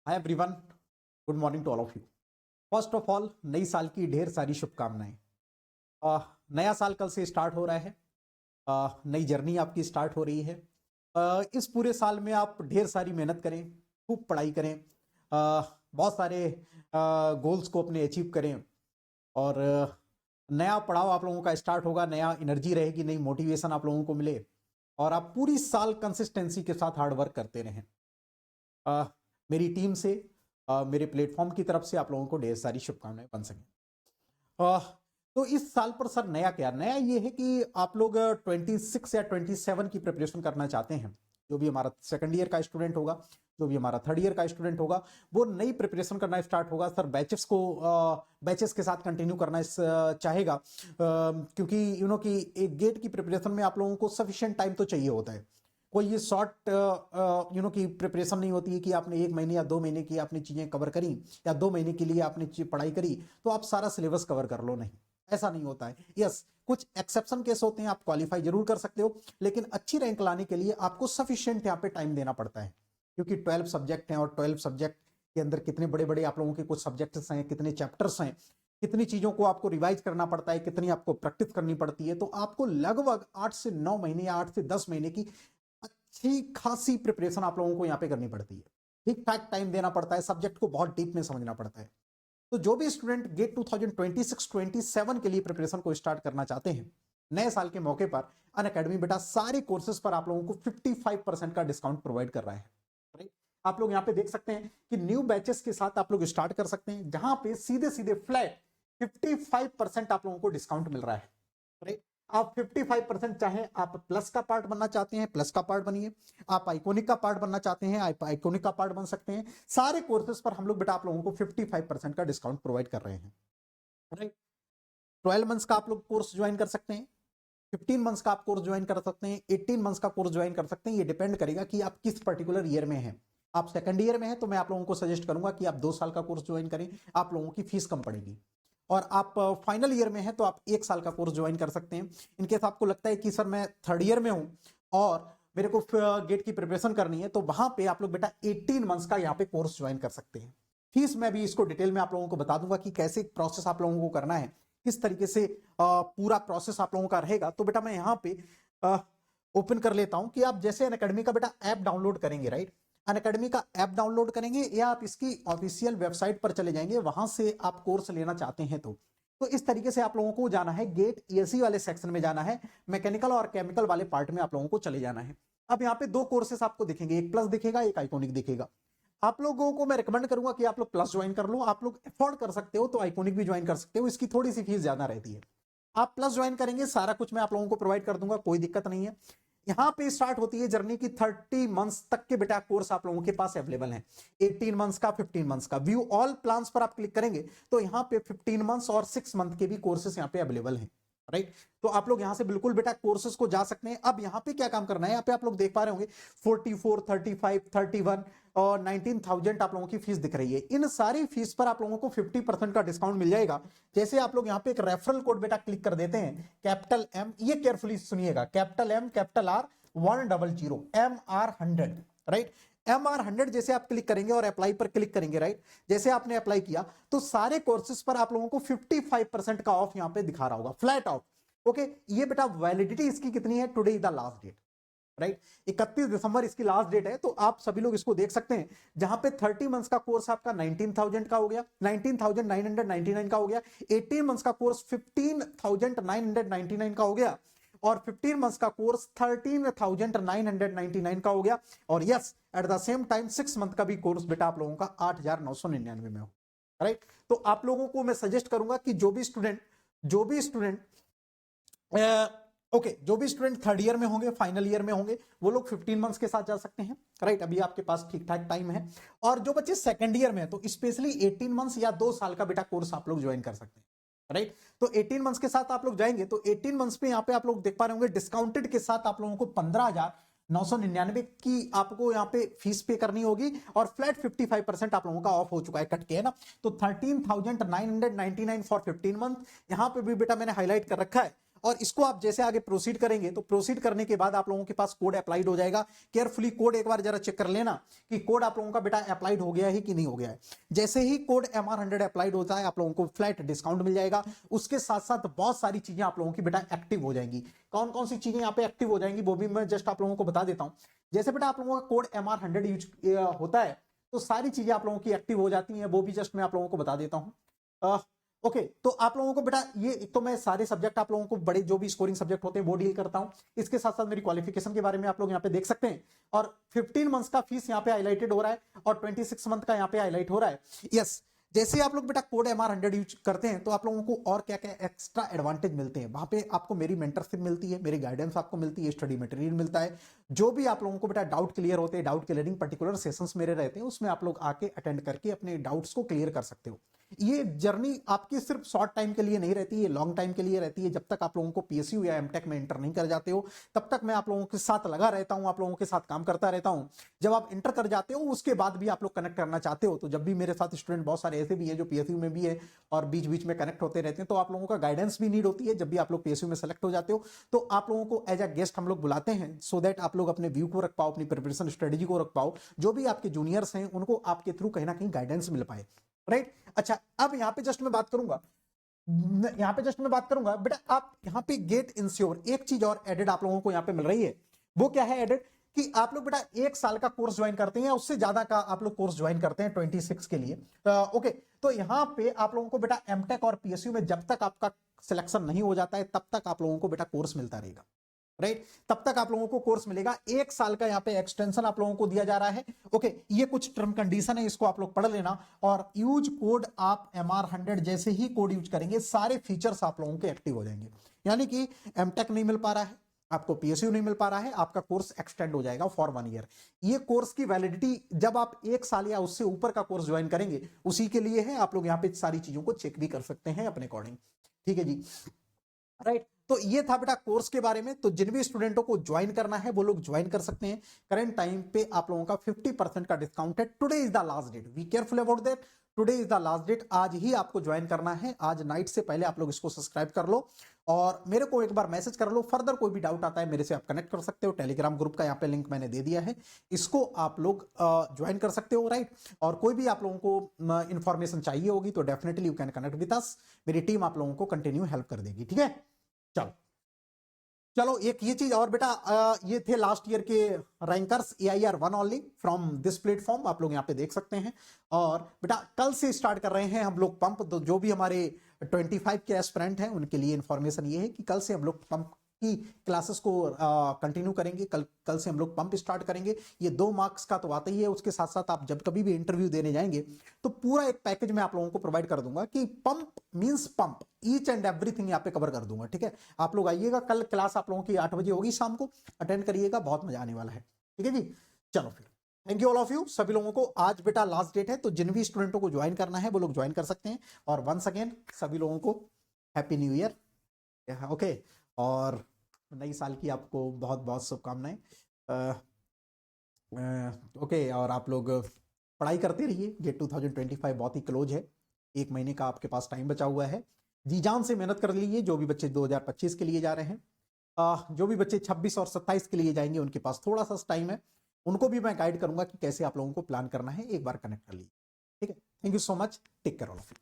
Hi everyone, good morning to all of you. First of all, नई साल की ढेर सारी शुभकामनाएं। नया साल कल से स्टार्ट हो रहा है। नई जर्नी आपकी स्टार्ट हो रही है। इस पूरे साल में आप ढेर सारी मेहनत करें, खूब पढ़ाई करें, बहुत सारे गोल्स को अपने अचीव करें और नया पड़ाव आप लोगों का स्टार्ट होगा। नया एनर्जी रहेगी, नई मोटिवेशन आप लोगों को मिले और आप पूरी साल कंसिस्टेंसी के साथ हार्ड वर्क करते रहें। मेरी टीम से, मेरे प्लेटफॉर्म की तरफ से आप लोगों को ढेर सारी शुभकामनाएं बन सकें। तो इस साल पर सर नया क्या? नया ये है कि आप लोग 26 या 27 की प्रिपरेशन करना चाहते हैं। जो भी हमारा सेकंड ईयर का स्टूडेंट होगा, जो भी हमारा थर्ड ईयर का स्टूडेंट होगा, वो नई प्रिपरेशन करना स्टार्ट होगा। सर बैचेस के साथ कंटिन्यू करना चाहेगा, क्योंकि कि एक गेट की प्रिपरेशन में आप लोगों को सफिशिएंट टाइम तो चाहिए होता है। कोई ये शॉर्ट की प्रिपरेशन नहीं होती है कि आपने 1 महीने या 2 महीने की आपने चीजें कवर करी या 2 महीने के लिए आपने पढ़ाई करी तो आप सारा सिलेबस कवर कर लो। नहीं, ऐसा नहीं होता है। यस, कुछ एक्सेप्शन केस होते हैं, आप क्वालिफाई जरूर कर सकते हो, लेकिन अच्छी रैंक लाने के लिए आपको सफिशिएंट यहाँ पे टाइम देना पड़ता है। क्योंकि 12 सब्जेक्ट हैं और 12 सब्जेक्ट के अंदर कितने बड़े बड़े आप लोगों के कुछ सब्जेक्ट्स हैं, कितने चैप्टर्स हैं, कितनी चीजों को आपको रिवाइज करना पड़ता है, कितनी आपको प्रैक्टिस करनी पड़ती है। तो आपको लगभग 8 से 9 महीने या 8 से 10 महीने की अच्छी खासी प्रिपरेशन आप लोगों को यहाँ पे करनी पड़ती है। ठीक ठाक टाइम देना पड़ता है, सब्जेक्ट को बहुत डीप में समझना पड़ता है। तो जो भी स्टूडेंट गेट 2026-27 के लिए प्रिपरेशन को स्टार्ट करना चाहते हैं, नए साल के मौके पर अनअकैडमी बेटा सारे कोर्सेज पर आप लोगों को 55% का डिस्काउंट प्रोवाइड कर रहा है। राइट, आप लोग यहाँ पे देख सकते हैं कि न्यू बैचेस के साथ आप लोग स्टार्ट कर सकते हैं, जहां पे सीधे सीधे फ्लैट 55% आप लोगों को डिस्काउंट मिल रहा है। राइट, आप 55% चाहे आप प्लस का पार्ट बनना चाहते हैं, प्लस का पार्ट बनिए। आप आइकॉनिक का पार्ट बनना चाहते हैं, आप आइकॉनिक का पार्ट बन सकते हैं। सारे कोर्सेज पर हम लोग बेटा आप लोगों को 55% का डिस्काउंट प्रोवाइड कर रहे हैं। राइट, 12 मंथ्स का आप लोग कोर्स ज्वाइन कर सकते हैं, 15 मंथ्स का आप कोर्स ज्वाइन कर सकते हैं, 18 मंथ्स का कोर्स ज्वाइन कर सकते हैं। ये डिपेंड करेगा कि आप किस पर्टिकुलर ईयर में हैं। आप सेकंड ईयर में हैं तो मैं आप लोगों को सजेस्ट करूंगा कि आप 2 साल का कोर्स ज्वाइन करें, आप लोगों की फीस कम पड़ेगी। और आप फाइनल ईयर में हैं तो आप 1 साल का कोर्स ज्वाइन कर सकते हैं। इनकेस आपको लगता है कि सर मैं थर्ड ईयर में हूं और मेरे को गेट की प्रिपरेशन करनी है, तो वहां पे आप लोग बेटा 18 मंथ्स का यहाँ पे कोर्स ज्वाइन कर सकते हैं। फीस में भी इसको डिटेल में आप लोगों को बता दूंगा कि कैसे प्रोसेस आप लोगों को करना है, किस तरीके से पूरा प्रोसेस आप लोगों का रहेगा। तो बेटा मैं यहाँ पे ओपन कर लेता हूं कि आप जैसे अनअकैडमी का बेटा ऐप डाउनलोड करेंगे, राइट, अनअकैडमी का ऐप डाउनलोड करेंगे या आप इसकी ऑफिशियल वेबसाइट पर चले जाएंगे, वहां से आप कोर्स लेना चाहते हैं तो इस तरीके से आप लोगों को जाना है, गेट ईएससी वाले सेक्शन में जाना है, मैकेनिकल और केमिकल वाले पार्ट में आप लोगों को चले जाना है। अब यहाँ पे 2 कोर्सेस आपको दिखेंगे, एक प्लस दिखेगा, एक आइकॉनिक दिखेगा। आप लोगों को मैं रिकमेंड करूंगा कि आप लोग प्लस ज्वाइन कर लो। आप लोग अफोर्ड कर सकते हो तो आइकॉनिक भी ज्वाइन कर सकते हो, इसकी थोड़ी सी फीस ज्यादा रहती है। आप प्लस ज्वाइन करेंगे, सारा कुछ मैं आप लोगों को प्रोवाइड कर दूंगा, कोई दिक्कत नहीं है। यहां पे स्टार्ट होती है जर्नी की 30 मंथ्स तक के बेटा कोर्स आप लोगों के पास अवेलेबल है। 18 मंथ्स का, 15 मंथ्स का। व्यू ऑल प्लान्स पर आप क्लिक करेंगे तो यहां पे 15 मंथ्स और 6 मंथ के भी कोर्सेस यहां पे अवेलेबल हैं। राइट, तो आप लोग यहां से बिल्कुल बेटा कोर्सेस को जा सकते हैं। अब यहां पे क्या काम करना है, यहां पे आप लोग देख पा रहे होंगे 44, 35, 31 और 19,000 आप लोगों की फीस दिख रही है। इन सारी फीस पर आप लोगों को 50% का डिस्काउंट मिल जाएगा। जैसे आप लोग यहां पे एक रेफरल कोड बेटा क्लिक कर देते हैं, कैपिटल एम, ये केयरफुली सुनिएगा, capital M capital R 100 MR100, right. MR100 जैसे आप क्लिक करेंगे और अप्लाई पर क्लिक करेंगे, राइट, जैसे आपने अप्लाई किया तो सारे कोर्सेज पर आप लोगों को 55% का ऑफ यहां पे दिखा रहा होगा, फ्लैट ऑफ। ओके, ये बेटा वैलिडिटी इसकी कितनी है, today is the last date, right, 31 दिसंबर इसकी लास्ट डेट है। तो आप सभी लोग इसको देख सकते हैं, जहां पे 30 मंथ्स का कोर्स आपका 19,000 का हो गया, 19,999 का हो गया। 18 मंथ्स का कोर्स 15,999 का हो गया और 15 मंथ्स का कोर्स 13,999 का हो गया। और yes, at the same time 6 month का भी कोर्स बेटा आप लोगों का 8,999 में हो। राइट, तो आप लोगों को मैं सजेस्ट करूंगा कि जो भी स्टूडेंट जो भी स्टूडेंट थर्ड ईयर में होंगे, फाइनल ईयर में होंगे, वो लोग 15 मंथ्स के साथ जा सकते हैं। राइट, अभी आपके पास ठीक ठाक टाइम है। और जो बच्चे सेकंड ईयर में है तो स्पेशली 18 मंथ्स या 2 साल का बेटा कोर्स आप लोग ज्वाइन कर सकते हैं। राइट, तो 18 मंथ्स के साथ आप लोग जाएंगे तो 18 मंथ्स पे यहाँ पे आप लोग देख पा रहे होंगे डिस्काउंटेड के साथ आप लोगों को 15,999 की आपको यहाँ पे फीस पे करनी होगी और फ्लैट 55% आप लोगों का ऑफ हो चुका है, कट के, है ना। तो 13,999 फॉर 15 मंथ, यहाँ पे भी बेटा मैंने हाईलाइट कर रखा है। और इसको आप जैसे आगे प्रोसीड करेंगे तो प्रोसीड करने के बाद आप लोगों के पास कोड अप्लाइड हो जाएगा। केयरफुली कोड एक बार जरा चेक कर लेना कि कोड आप लोगों का बेटा अप्लाइड हो गया है कि नहीं हो गया है। जैसे ही कोड MR100 अप्लाइड होता है आप लोगों को फ्लैट डिस्काउंट मिल जाएगा। उसके साथ साथ बहुत सारी चीजें आप लोगों की बेटा एक्टिव हो जाएंगी। कौन कौन सी चीजें यहाँ पे एक्टिव हो जाएंगी वो भी मैं जस्ट आप लोगों को बता देता हूं। जैसे बेटा आप लोगों का कोड MR100 यूज होता है तो सारी चीजें आप लोगों की एक्टिव हो जाती हैं, वो भी जस्ट मैं आप लोगों को बता देता हूं। ओके तो आप लोगों को बेटा ये एक तो मैं सारे सब्जेक्ट आप लोगों को बड़े जो भी स्कोरिंग सब्जेक्ट होते हैं वो डील करता हूं। इसके साथ साथ मेरी क्वालिफिकेशन के बारे में आप लोग यहाँ पे देख सकते हैं। और 15 मंथ्स का फीस यहाँ पे हाईलाइटेड हो रहा है और 26 मंथ का यहाँ पे हाईलाइट हो रहा है। यस, जैसे आप लोग बेटा कोड MR100 यूज करते हैं तो आप लोगों को और क्या क्या एक्स्ट्रा एडवांटेज मिलते हैं। वहां पे आपको मेरी मेंटरशिप मिलती है, मेरी गाइडेंस आपको मिलती है, स्टडी मटेरियल मिलता है। जो भी आप लोगों को बेटा डाउट क्लियर होते हैं, डाउट क्लियरिंग पर्टिकुलर सेशंस मेरे रहते हैं, उसमें आप लोग आके अटेंड करके अपने डाउट्स को क्लियर कर सकते हो। ये जर्नी आपकी सिर्फ शॉर्ट टाइम के लिए नहीं रहती, ये लॉन्ग टाइम के लिए रहती है। जब तक आप लोगों को PSU या MTech में इंटर नहीं कर जाते हो तब तक मैं आप लोगों के साथ लगा रहता हूं, आप लोगों के साथ काम करता रहता हूं। जब आप इंटर कर जाते हो उसके बाद भी आप लोग कनेक्ट करना चाहते हो तो जब भी मेरे साथ स्टूडेंट बहुत सारे ऐसे भी है जो PSU में भी है और बीच बीच में कनेक्ट होते रहते हैं, तो आप लोगों का गाइडेंस भी नीड होती है। जब भी आप लोग PSU में सेलेक्ट हो जाते हो तो आप लोगों को एज अ गेस्ट हम लोग बुलाते हैं सो दैट आप लोग अपने व्यू को रख पाओ, अपनी प्रिपरेशन स्ट्रेटेजी को रख पाओ, जो भी आपके जूनियर्स हैं उनको आपके थ्रू कहीं ना कहीं गाइडेंस मिल पाए। राइट, अच्छा अब यहाँ पे जस्ट मैं बात करूंगा बेटा आप यहाँ पे गेट इंश्योर एक चीज और एडेड आप लोगों को यहाँ पे मिल रही है। वो क्या है एडेड कि आप लोग बेटा 1 साल का कोर्स ज्वाइन करते हैं या उससे ज्यादा का आप लोग कोर्स ज्वाइन करते हैं 26 के लिए। ओके तो यहाँ पे आप लोगों को बेटा MTech और PSU में जब तक आपका सिलेक्शन नहीं हो जाता है तब तक आप लोगों को बेटा कोर्स मिलता रहेगा। राइट, तब तक आप लोगों को कोर्स मिलेगा। 1 साल का यहाँ पे एक्सटेंशन आप लोगों को दिया जा रहा है। ओके, ये कुछ टर्म कंडीशन है, इसको आप लोग पढ़ लेना। और यूज कोड आप MR100 जैसे ही कोड यूज करेंगे सारे फीचर्स आप लोगों के एक्टिव हो जाएंगे। यानी कि MTech नहीं मिल पा रहा है आपको, PSU नहीं मिल पा रहा है, आपका कोर्स एक्सटेंड हो जाएगा फॉर 1 ईयर। ये कोर्स की वैलिडिटी जब आप 1 साल या उससे ऊपर का कोर्स ज्वाइन करेंगे उसी के लिए है। आप लोग यहाँ पे सारी चीजों को चेक भी कर सकते हैं अपने अकॉर्डिंग। ठीक है जी, राइट। तो ये था बेटा कोर्स के बारे में। तो जिन भी स्टूडेंटों को ज्वाइन करना है वो लोग ज्वाइन कर सकते हैं। करंट टाइम पे आप लोगों का 50% का डिस्काउंट है। Today is the last date, be careful about that. Today is the last date, आज ही आपको ज्वाइन करना है। आज नाइट से पहले आप लोग इसको सब्सक्राइब कर लो और मेरे को एक बार मैसेज कर लो। फर्दर कोई भी डाउट आता है मेरे से आप कनेक्ट कर सकते हो। टेलीग्राम ग्रुप का यहाँ पे लिंक मैंने दे दिया है, इसको आप लोग ज्वाइन कर सकते हो। राइट, और कोई भी आप लोगों को इंफॉर्मेशन चाहिए होगी तो definitely you can connect with us. मेरी टीम आप लोगों को कंटिन्यू हेल्प कर देगी। ठीक है, चलो चलो एक ये चीज और बेटा, ये थे लास्ट ईयर के rankers AIR1 only from this platform, आप लोग यहाँ पे देख सकते हैं। और बेटा कल से स्टार्ट कर रहे हैं हम लोग पंप। तो जो भी हमारे 25 के एस्पिरेंट हैं उनके लिए इंफॉर्मेशन ये है कि कल से हम लोग पंप की क्लासेस को कंटिन्यू करेंगे। कल से हम लोग पंप स्टार्ट करेंगे। ये 2 मार्क्स का तो आता ही है, उसके साथ साथ आप जब कभी भी इंटरव्यू देने जाएंगे तो पूरा एक पैकेज मैं आप लोगों को प्रोवाइड कर दूंगा कि pump means pump, each and everything यहाँ पे कवर कर दूंगा। ठीक है, आप लोग आइएगा, कल क्लास आप लोगों की 8 बजे होगी शाम को, अटेंड करिएगा, बहुत मजा आने वाला है। ठीक है जी, चलो फिर thank you all of you. सभी लोगों को आज बेटा लास्ट डेट है तो जिन भी स्टूडेंटों को ज्वाइन करना है वो लोग ज्वाइन कर सकते हैं। और वंस अगेन सभी लोगों को हैप्पी न्यू ईयर। ओके, और नई साल की आपको बहुत बहुत शुभकामनाएं। ओके, और आप लोग पढ़ाई करते रहिए। गेट 2025 बहुत ही क्लोज है, 1 महीने का आपके पास टाइम बचा हुआ है। जी जान से मेहनत कर लीजिए। जो भी बच्चे 2025 के लिए जा रहे हैं, जो भी बच्चे 26 और 27 के लिए जाएंगे उनके पास थोड़ा सा टाइम है, उनको भी मैं गाइड करूंगा कि कैसे आप लोगों को प्लान करना है। एक बार कनेक्ट कर लीजिए। ठीक है, thank you so much, take care all of you.